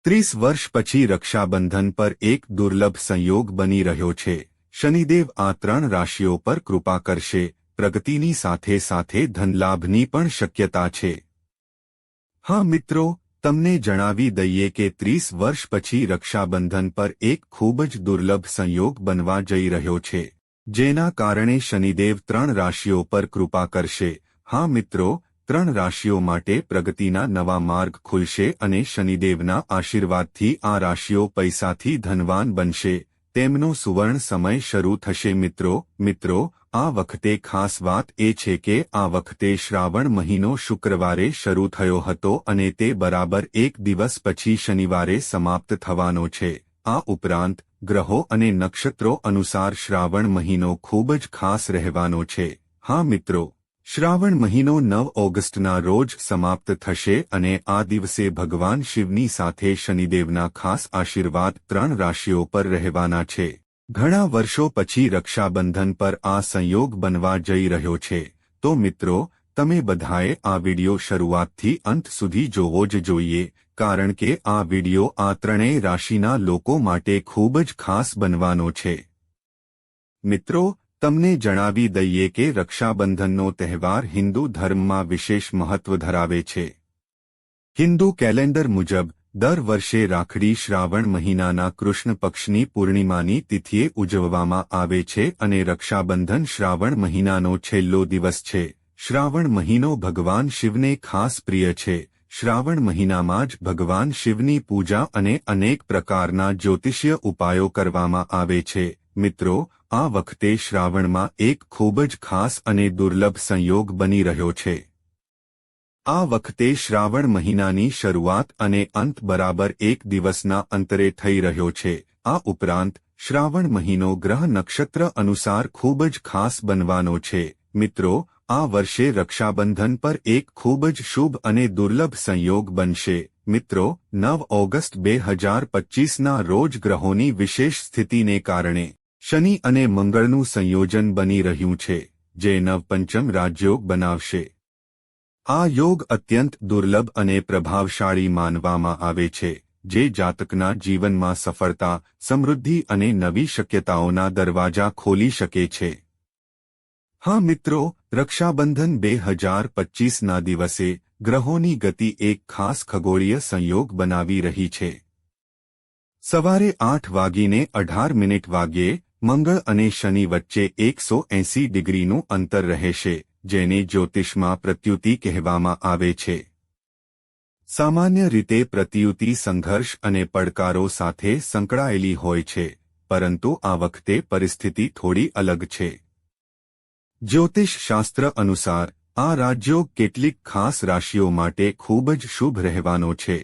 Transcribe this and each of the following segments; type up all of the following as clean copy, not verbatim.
30 વર્ષ પછી રક્ષાબંધન પર એક દુર્લભ સંયોગ બની રહ્યો છે। શનિદેવ આ 3 રાશિઓ પર કૃપા કરશે। પ્રગતિની સાથે સાથે ધનલાભની પણ શક્યતા છે। હા મિત્રો, તમને જણાવી દઈએ કે 30 વર્ષ પછી રક્ષાબંધન પર એક ખૂબ જ દુર્લભ સંયોગ બનવા જઈ રહ્યો છે, જેના કારણે શનિદેવ 3 રાશિઓ પર કૃપા કરશે। હા મિત્રો, 3 રાશિઓ માટે પ્રગતિના નવા માર્ગ ખુલશે અને શનિદેવના આશીર્વાદથી આ રાશિઓ પૈસાથી ધનવાન બનશે। તેમનો સુવર્ણ સમય શરૂ થશે। મિત્રો, આ વખતે ખાસ વાત એ છે કે આ વખતે શ્રાવણ મહિનો શુક્રવારે શરૂ થયો હતો અને તે બરાબર એક દિવસ પછી શનિવારે સમાપ્ત થવાનો છે। આ ઉપરાંત ગ્રહો અને નક્ષત્રો અનુસાર શ્રાવણ મહિનો ખૂબ જ ખાસ રહેવાનો છે। હા મિત્રો, શ્રાવણ મહિનો 9 ઓગસ્ટના રોજ સમાપ્ત થશે અને આ દિવસે ભગવાન શિવની સાથે શનિદેવના ખાસ આશીર્વાદ 3 રાશિઓ પર રહેવાના છે। ઘણા વર્ષો પછી રક્ષાબંધન પર આ સંયોગ બનવા જઈ રહ્યો છે, તો મિત્રો, તમે બધાએ આ વિડિયો શરૂઆતથી અંત સુધી જોવો જ જોઈએ, કારણ કે આ વિડિયો આ 3 રાશિના લોકો માટે ખૂબ જ ખાસ બનવાનો છે। મિત્રો, તમને જણાવી દઈએ કે રક્ષાબંધનનો તહેવાર હિન્દુ ધર્મમાં વિશેષ મહત્વ ધરાવે છે। હિન્દુ કેલેન્ડર મુજબ દર વર્ષે રાખડી શ્રાવણ મહિનાના કૃષ્ણ પક્ષની પૂર્ણિમાની તિથિએ ઉજવવામાં આવે છે અને રક્ષાબંધન શ્રાવણ મહિનાનો છેલ્લો દિવસ છે। શ્રાવણ મહિનો ભગવાન શિવને ખાસ પ્રિય છે। શ્રાવણ મહિનામાં જ ભગવાન શિવની પૂજા અને અનેક પ્રકારના જ્યોતિષીય ઉપાયો કરવામાં આવે છે। મિત્રો, આ વખતે શ્રાવણમાં એક ખૂબ જ ખાસ અને દુર્લભ સંયોગ બની રહ્યો છે। આ વખતે શ્રાવણ મહિનાની શરૂઆત અને અંત બરાબર એક દિવસના અંતરે થઈ રહ્યો છે। આ ઉપરાંત શ્રાવણ મહિનો ગ્રહ નક્ષત્ર અનુસાર ખૂબ જ ખાસ બનવાનો છે। મિત્રો, આ વર્ષે રક્ષાબંધન પર એક ખૂબ જ શુભ અને દુર્લભ સંયોગ બનશે। મિત્રો, 9 ઓગસ્ટ 2025ના રોજ ગ્રહોની વિશેષ સ્થિતિને કારણે શનિ અને મંગળનું સંયોજન બની રહ્યું છે, જે નવપંચમ રાજયોગ બનાવશે। આ યોગ અત્યંત દુર્લભ અને પ્રભાવશાળી માનવામાં આવે છે, જે જાતકના જીવનમાં સફળતા, સમૃદ્ધિ અને નવી શક્યતાઓના દરવાજા ખોલી શકે છે। હા મિત્રો, રક્ષાબંધન 2025ના દિવસે ગ્રહોની ગતિ એક ખાસ ખગોળીય સંયોગ બનાવી રહી છે। સવારે 8:18 વાગ્યે મંગળ અને શનિ વચ્ચે 180 ડિગ્રીનું અંતર રહેશે, જેને જ્યોતિષમાં પ્રત્યુતિ કહેવામાં આવે છે। સામાન્ય રીતે પ્રત્યુતિ સંઘર્ષ અને પડકારો સાથે સંકળાયેલી હોય છે, પરંતુ આ વખતે પરિસ્થિતિ થોડી અલગ છે। જ્યોતિષ શાસ્ત્ર અનુસાર આ રાજયોગ કેટલીક ખાસ રાશિઓ માટે ખૂબ જ શુભ રહેવાનો છે।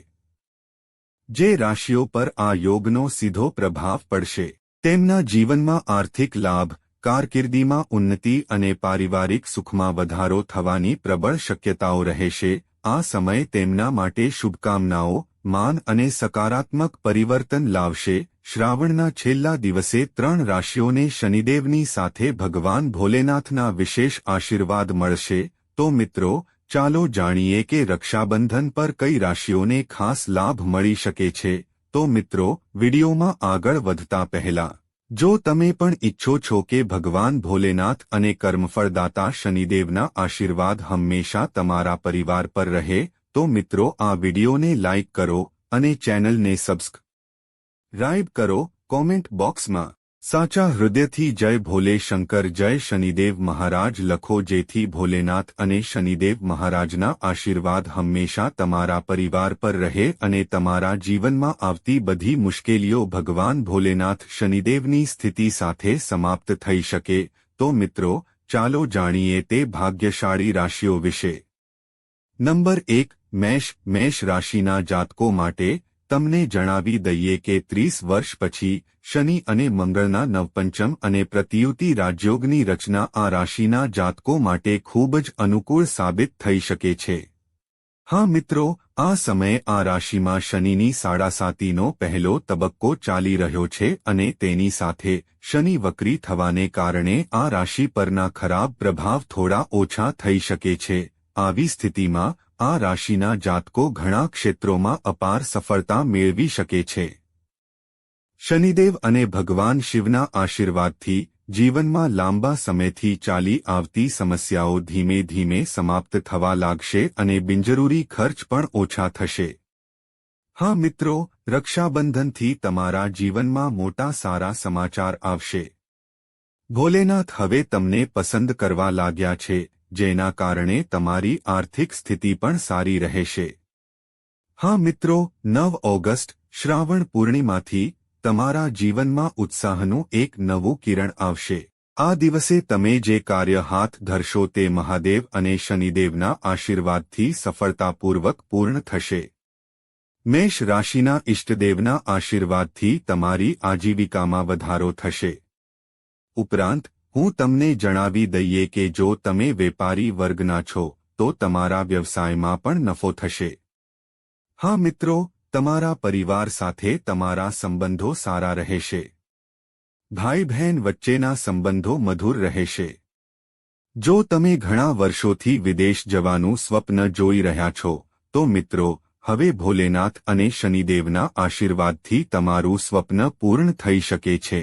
જે રાશિઓ પર આ યોગનો સીધો પ્રભાવ પડશે, તેમના જીવનમાં આર્થિક લાભ, કારકિર્દીમાં ઉન્નતિ અને પારિવારિક સુખમાં વધારો થવાની પ્રબળ શક્યતાઓ રહેશે। આ સમય તેમના માટે શુભકામનાઓ, માન અને સકારાત્મક પરિવર્તન લાવશે। શ્રાવણના છેલ્લા દિવસે 3 રાશિઓને શનિદેવની સાથે ભગવાન ભોલેનાથના વિશેષ આશીર્વાદ મળશે। તો મિત્રો, ચાલો જાણીએ કે રક્ષાબંધન પર કઈ રાશિઓને ખાસ લાભ મળી શકે છે। તો મિત્રો, વિડીયોમાં આગળ વધતા પહેલા જો તમે પણ ઈચ્છો છો કે ભગવાન ભોલેનાથ અને કર્મફળદાતા શનિદેવના આશીર્વાદ હંમેશા તમારા પરિવાર પર રહે, તો મિત્રો આ વિડીયોને લાઇક કરો અને ચેનલને સબસ્ક્રાઇબ કરો। કોમેન્ટ બોક્સમાં સાચા હૃદયથી જય ભોલે શંકર, જય શનિદેવ મહારાજ લખો, જેથી ભોલેનાથ અને શનિદેવ મહારાજના આશીર્વાદ હંમેશા તમારા પરિવાર પર રહે અને તમારા જીવનમાં આવતી બધી મુશ્કેલીઓ ભગવાન ભોલેનાથ શનિદેવની સ્થિતિ સાથે સમાપ્ત થઈ શકે। તો મિત્રો, ચાલો જાણીએ તે ભાગ્યશાળી રાશિઓ વિશે। નંબર 1, મેષ રાશિના જાતકો માટે તમને જણાવી દઈએ કે 30 વર્ષ પછી શનિ અને મંગળના નવપંચમ અને પ્રતિયુતિ રાજયોગની રચના આ રાશિના જાતકો માટે ખૂબ જ અનુકૂળ સાબિત થઈ શકે છે। હા મિત્રો, આ સમયે આ રાશિમાં શનિની સાડાસાતીનો પહેલો તબક્કો ચાલી રહ્યો છે અને તેની સાથે શનિ વક્રી થવાને કારણે આ રાશિ પરના ખરાબ પ્રભાવ થોડા ઓછા થઈ શકે છે। આવી સ્થિતિમાં આ રાશિના જાતકો ઘણા ક્ષેત્રોમાં અપાર સફળતા મેળવી શકે છે. શનિદેવ અને ભગવાન શિવના આશીર્વાદથી જીવનમાં લાંબા સમયથી ચાલી આવતી સમસ્યાઓ ધીમે ધીમે સમાપ્ત થવા લાગશે અને બિનજરૂરી ખર્ચ પણ ઓછા થશે. હા મિત્રો, રક્ષાબંધનથી તમારા જીવનમાં મોટા સારા સમાચાર આવશે. ભોલેનાથ હવે તમને પસંદ કરવા લાગ્યા છે, જેના કારણે તમારી આર્થિક સ્થિતિ પણ સારી રહેશે. હા મિત્રો, 9 ઓગસ્ટ શ્રાવણ પૂર્ણિમાથી તમારા જીવનમાં ઉત્સાહનું એક નવું કિરણ આવશે. આ દિવસે તમે જે કાર્ય હાથ ધરશો તે મહાદેવ અને શનિદેવના આશીર્વાદથી સફળતાપૂર્વક પૂર્ણ થશે. મેષ રાશિના ઇષ્ટદેવના આશીર્વાદથી તમારી આજીવિકામાં વધારો થશે. ઉપરાંત હું તમને જણાવી દઈએ કે જો તમે વેપારી વર્ગના છો તો તમારા વ્યવસાયમાં પણ નફો થશે. હા મિત્રો, તમારા પરિવાર સાથે તમારા સંબંધો સારા રહેશે. ભાઈ બહેન વચ્ચેના સંબંધો મધુર રહેશે. જો તમે ઘણા વર્ષોથી વિદેશ જવાનું સ્વપ્ન જોઈ રહ્યા છો તો મિત્રો, હવે ભોલેનાથ અને શનિદેવના આશીર્વાદથી તમારું સ્વપ્ન પૂર્ણ થઈ શકે છે.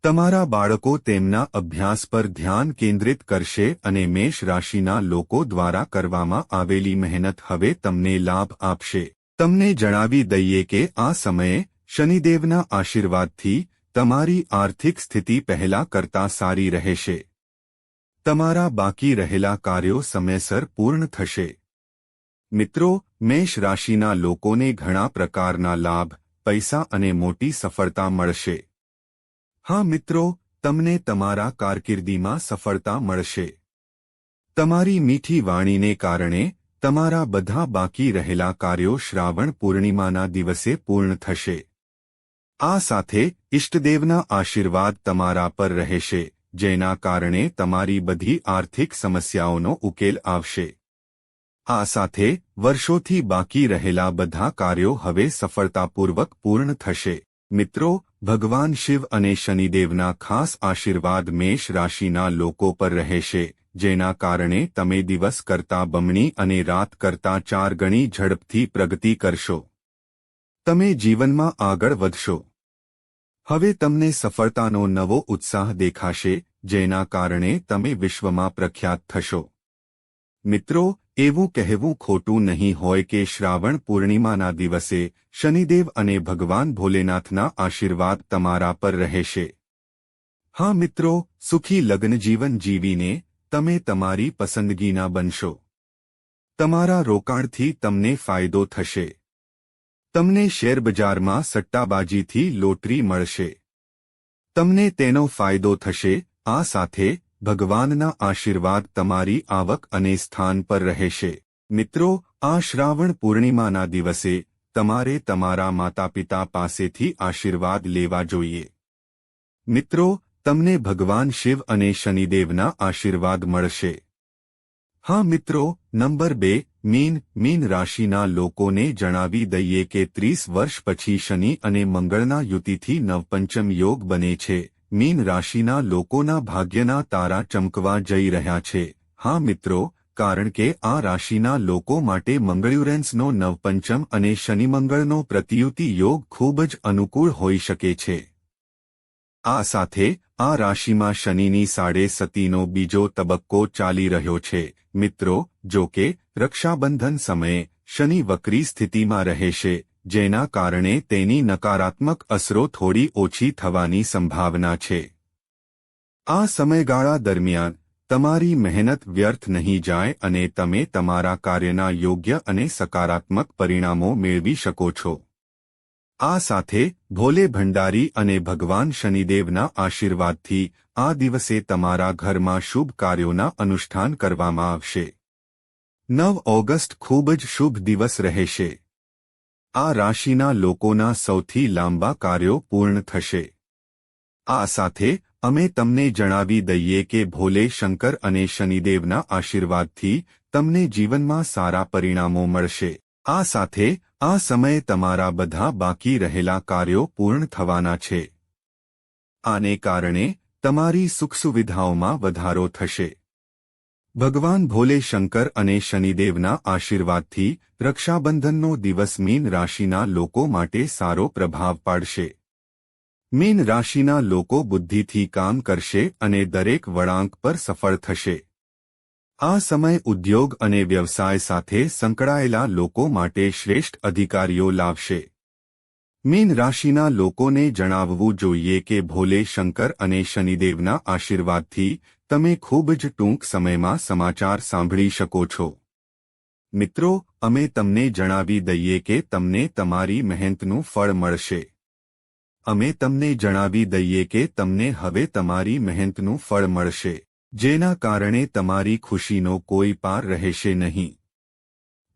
તમારા બાળકો તેમના અભ્યાસ પર ધ્યાન કેન્દ્રિત કરશે અને મેષ રાશિના લોકો દ્વારા કરવામાં આવેલી મહેનત હવે તમને લાભ આપશે. તમને જણાવી દઈએ કે આ સમયે શનિદેવના આશીર્વાદથી તમારી આર્થિક સ્થિતિ પહેલા કરતાં સારી રહેશે. તમારા બાકી રહેલા કાર્યો સમયસર પૂર્ણ થશે. મિત્રો, મેષ રાશિના લોકોને ઘણા પ્રકારના લાભ, પૈસા અને મોટી સફળતા મળશે. હા મિત્રો, તમને તમારા કારકિર્દીમાં સફળતા મળશે. તમારી મીઠી વાણીને કારણે તમારા બધા બાકી રહેલા કાર્યો શ્રાવણ પૂર્ણિમાના દિવસે પૂર્ણ થશે. આ સાથે ઇષ્ટદેવના આશીર્વાદ તમારા પર રહેશે, જેના કારણે તમારી બધી આર્થિક સમસ્યાઓનો ઉકેલ આવશે. આ સાથે વર્ષોથી બાકી રહેલા બધા કાર્યો હવે સફળતાપૂર્વક પૂર્ણ થશે. મિત્રો, ભગવાન શિવ અને શનિદેવના ખાસ આશીર્વાદ મેષ રાશિના લોકો પર રહેશે, જેના કારણે તમે દિવસ કરતાં બમણી અને રાત કરતાં 4 ગણી ઝડપથી પ્રગતિ કરશો. તમે જીવનમાં આગળ વધશો. હવે તમને સફળતાનો નવો ઉત્સાહ દેખાશે, જેના કારણે તમે વિશ્વમાં પ્રખ્યાત થશો. મિત્રો, એવું કહેવું ખોટું નહીં હોય કે શ્રાવણ પૂર્ણિમાના દિવસે શનિદેવ અને ભગવાન ભોલેનાથના આશીર્વાદ તમારા પર રહેશે. હા મિત્રો, સુખી લગ્ન જીવન જીવીને તમે તમારી પસંદગીના બનશો. તમારા રોકાણથી તમને ફાયદો થશે. તમને શેરબજારમાં સટ્ટાબાજીથી લોટરી મળશે. તમને તેનો ફાયદો થશે. આ સાથે ભગવાનના આશીર્વાદ તમારી આવક અને સ્થાન પર રહેશે. મિત્રો, આ શ્રાવણ પૂર્ણિમાના દિવસે તમારે તમારા માતાપિતા પાસેથી આશીર્વાદ લેવા જોઈએ. મિત્રો, તમને ભગવાન શિવ અને શનિદેવના આશીર્વાદ મળશે. હા મિત્રો, નંબર 2 મીન રાશિના લોકોને જણાવી દઈએ કે 30 વર્ષ પછી શનિ અને મંગળના યુતિથી નવપંચમ યોગ બને છે. મીન રાશિના લોકોના ભાગ્યના તારા ચમકવા જઈ રહ્યા છે. હા મિત્રો, કારણ કે આ રાશિના લોકો માટે મંગળયુરેન્સનો નવપંચમ અને શનિમંગળનો પ્રતિયુતિ યોગ ખૂબ જ અનુકૂળ હોઈ શકે છે. આ સાથે આ રાશિમાં શનિની 7.5નો બીજો તબક્કો ચાલી રહ્યો છે. મિત્રો, જો કે રક્ષાબંધન સમયે શનિ વક્રી સ્થિતિમાં રહેશે, જેના કારણે તેની નકારાત્મક અસરો થોડી ઓછી થવાની સંભાવના છે. આ સમયગાળા દરમિયાન તમારી મહેનત વ્યર્થ નહીં જાય અને તમે તમારા કાર્યના યોગ્ય અને સકારાત્મક પરિણામો મેળવી શકો છો. આ સાથે ભોલે ભંડારી અને ભગવાન શનિદેવના આશીર્વાદથી આ દિવસે તમારા ઘરમાં શુભ કાર્યોના અનુષ્ઠાન કરવામાં આવશે. 9 ઓગસ્ટ ખૂબ જ શુભ દિવસ રહેશે. આ રાશિના લોકોના સૌથી લાંબા કાર્યો પૂર્ણ થશે. આ સાથે અમે તમને જણાવી દઈએ કે ભોલે શંકર અને શનિદેવના આશીર્વાદથી તમને જીવનમાં સારા પરિણામો મળશે. આ સાથે આ સમયે તમારા બધા બાકી રહેલા કાર્યો પૂર્ણ થવાના છે. આને કારણે તમારી સુખ સુવિધાઓમાં વધારો થશે. ભગવાન ભોલે શંકર અને શનિદેવના આશીર્વાદથી રક્ષાબંધનનો દિવસ મીન રાશિના લોકો માટે સારો પ્રભાવ પાડશે. મીન રાશિના લોકો બુદ્ધિથી કામ કરશે અને દરેક વળાંક પર સફળ થશે. આ સમય ઉદ્યોગ અને વ્યવસાય સાથે સંકળાયેલા લોકો માટે શ્રેષ્ઠ અધિકારીઓ લાવશે. મીન રાશિના લોકોને જણાવવું જોઈએ કે ભોલે શંકર અને શનિદેવના આશીર્વાદથી તમે ખૂબ જ ટૂંક સમયમાં સમાચાર સાંભળી શકો છો. મિત્રો, અમે તમને જણાવી દઈએ કે તમને તમારી મહેનતનું ફળ મળશે. અમે તમને જણાવી દઈએ કે તમને હવે તમારી મહેનતનું ફળ મળશે, જેના કારણે તમારી ખુશીનો કોઈ પાર રહેશે નહીં.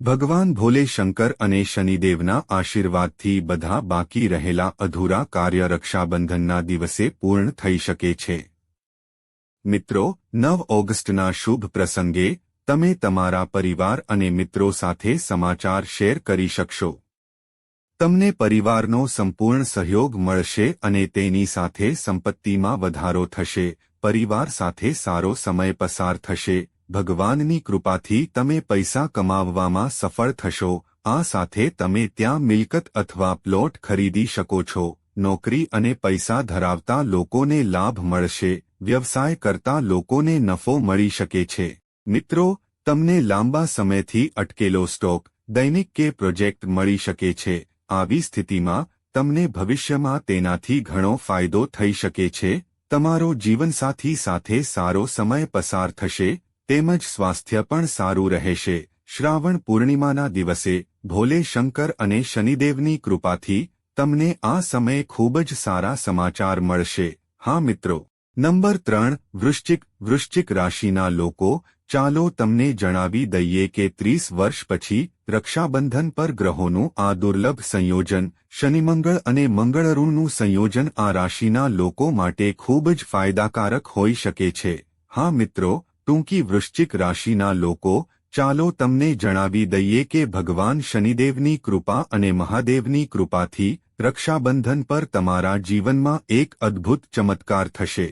ભગવાન ભોલે શંકર અને શનિદેવના આશીર્વાદથી બધા બાકી રહેલા અધૂરા કાર્ય રક્ષાબંધનના દિવસે પૂર્ણ થઈ શકે છે. મિત્રો, 9 ઓગસ્ટના શુભ પ્રસંગે તમે તમારા પરિવાર અને મિત્રો સાથે સમાચાર શેર કરી શકશો. તમને પરિવારનો સંપૂર્ણ સહયોગ મળશે અને તેની સાથે સંપત્તિમાં વધારો થશે. પરિવાર સાથે સારો સમય પસાર થશે. ભગવાનની કૃપાથી તમે પૈસા કમાવવામાં સફળ થશો. આ સાથે તમે ત્યાં મિલકત અથવા પ્લોટ ખરીદી શકો છો. નોકરી અને પૈસા ધરાવતા લોકોને લાભ મળશે. વ્યવસાય કરતા લોકોને નફો મળી શકે છે. મિત્રો, તમને લાંબા સમયથી અટકેલો સ્ટોક, દૈનિક કે પ્રોજેક્ટ મળી શકે છે. આવી સ્થિતિમાં તમને ભવિષ્યમાં તેનાથી ઘણો ફાયદો થઈ શકે છે. તમારો જીવનસાથી સાથે સારો સમય પસાર થશે, તેમજ સ્વાસ્થ્ય પણ સારું રહેશે. શ્રાવણ પૂર્ણિમાના દિવસે ભોલે શંકર અને શનિદેવની કૃપાથી તમને આ સમયે ખૂબ જ સારા સમાચાર મળશે. હા મિત્રો, નંબર 3 વૃશ્ચિક રાશિના લોકો. ચાલો તમને જણાવી દઈએ કે 30 વર્ષ પછી રક્ષાબંધન પર ગ્રહોનું આ દુર્લભ સંયોજન, શનિમંગળ અને મંગળઅરુણનું સંયોજન આ રાશિના લોકો માટે ખૂબ જ ફાયદાકારક હોઈ શકે છે. હા મિત્રો, ટૂંકી વૃશ્ચિક રાશિના લોકો, ચાલો તમને જણાવી દઈએ કે ભગવાન શનિદેવની કૃપા અને મહાદેવની કૃપાથી રક્ષાબંધન પર તમારા જીવનમાં એક અદ્ભુત ચમત્કાર થશે.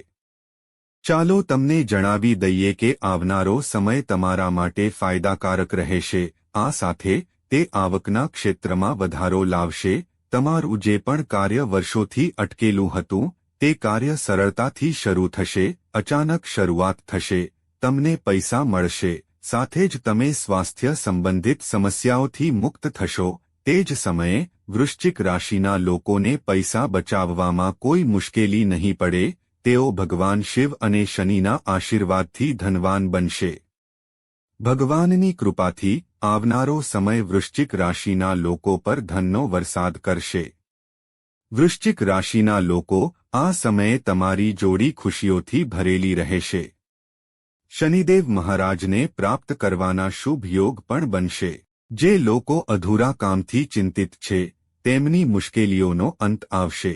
ચાલો તમને જણાવી દઈએ કે આવનારો સમય તમારા માટે ફાયદાકારક રહેશે. આ સાથે તે આવકના ક્ષેત્રમાં વધારો લાવશે. તમારું જે પણ કાર્ય વર્ષોથી અટકેલું હતું, તે કાર્ય સરળતાથી શરૂ થશે. અચાનક શરૂઆત થશે. તમને પૈસા મળશે. સાથે જ તમે સ્વાસ્થ્ય સંબંધિત સમસ્યાઓથી મુક્ત થશો. તે જ સમયે વૃશ્ચિક રાશિના લોકોને પૈસા બચાવવામાં કોઈ મુશ્કેલી નહીં પડે. તેઓ ભગવાન શિવ અને શનિના આશીર્વાદથી ધનવાન બનશે. ભગવાનની કૃપાથી આવનારો સમય વૃશ્ચિક રાશિના લોકો પર ધનનો વરસાદ કરશે. વૃશ્ચિક રાશિના લોકો, આ સમયે તમારી જોડી ખુશીઓથી ભરેલી રહેશે. શનિદેવ મહારાજને પ્રાપ્ત કરવાના શુભ યોગ પણ બનશે. જે લોકો અધૂરા કામથી ચિંતિત છે, તેમની મુશ્કેલીઓનો અંત આવશે.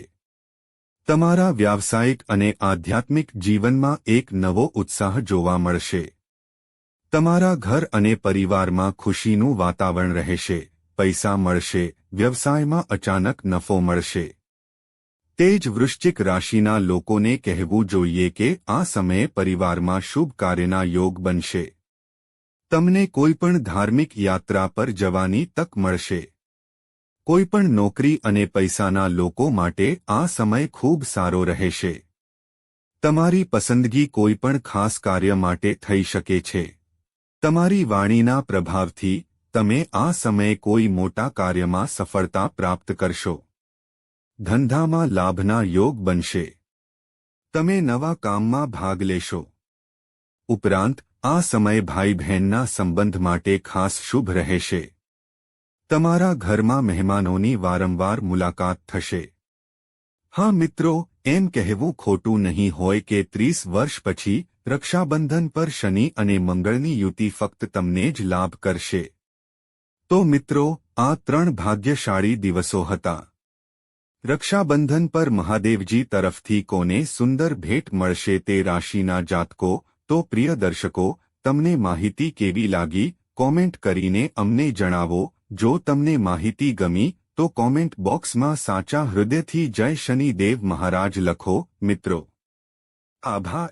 તમારા વ્યાવસાયિક અને આધ્યાત્મિક જીવનમાં એક નવો ઉત્સાહ જોવા મળશે. તમારા ઘર અને પરિવારમાં ખુશીનું વાતાવરણ રહેશે. પૈસા મળશે. વ્યવસાયમાં અચાનક નફો મળશે. તે જ વૃશ્ચિક રાશિના લોકોને કહેવું જોઈએ કે આ સમયે પરિવારમાં શુભ કાર્યના યોગ બનશે. તમને કોઈપણ ધાર્મિક યાત્રા પર જવાની તક મળશે. કોઈપણ નોકરી અને પૈસાના લોકો માટે આ સમય ખૂબ સારો રહેશે. તમારી પસંદગી કોઈપણ ખાસ કાર્ય માટે થઈ શકે છે. તમારી વાણીના પ્રભાવથી તમે આ સમયે કોઈ મોટા કાર્યમાં સફળતા પ્રાપ્ત કરશો. ધંધામાં લાભના યોગ બનશે. તમે નવા કામમાં ભાગ લેશો. ઉપરાંત આ સમય ભાઈ બહેનના સંબંધ માટે ખાસ શુભ રહેશે. તમારા ઘરમાં મહેમાનોની વારંવાર મુલાકાત થશે. હા મિત્રો, એમ કહેવું ખોટું નહીં હોય કે 30 વર્ષ પછી રક્ષાબંધન પર શનિ અને મંગળની યુતિ ફક્ત તમને જ લાભ કરશે. તો મિત્રો, આ 3 ભાગ્યશાળી દિવસો હતા. રક્ષાબંધન પર મહાદેવજી તરફથી કોને સુંદર ભેટ મળશે તે રાશિના જાતકો. તો પ્રિય દર્શકો, તમને માહિતી કેવી લાગી, કોમેન્ટ કરીને અમને જણાવો. જો તમને માહિતી ગમી તો કોમેન્ટ બોક્સમાં સાચા હૃદયથી જય શનિદેવ મહારાજ લખો. મિત્રો, આભાર.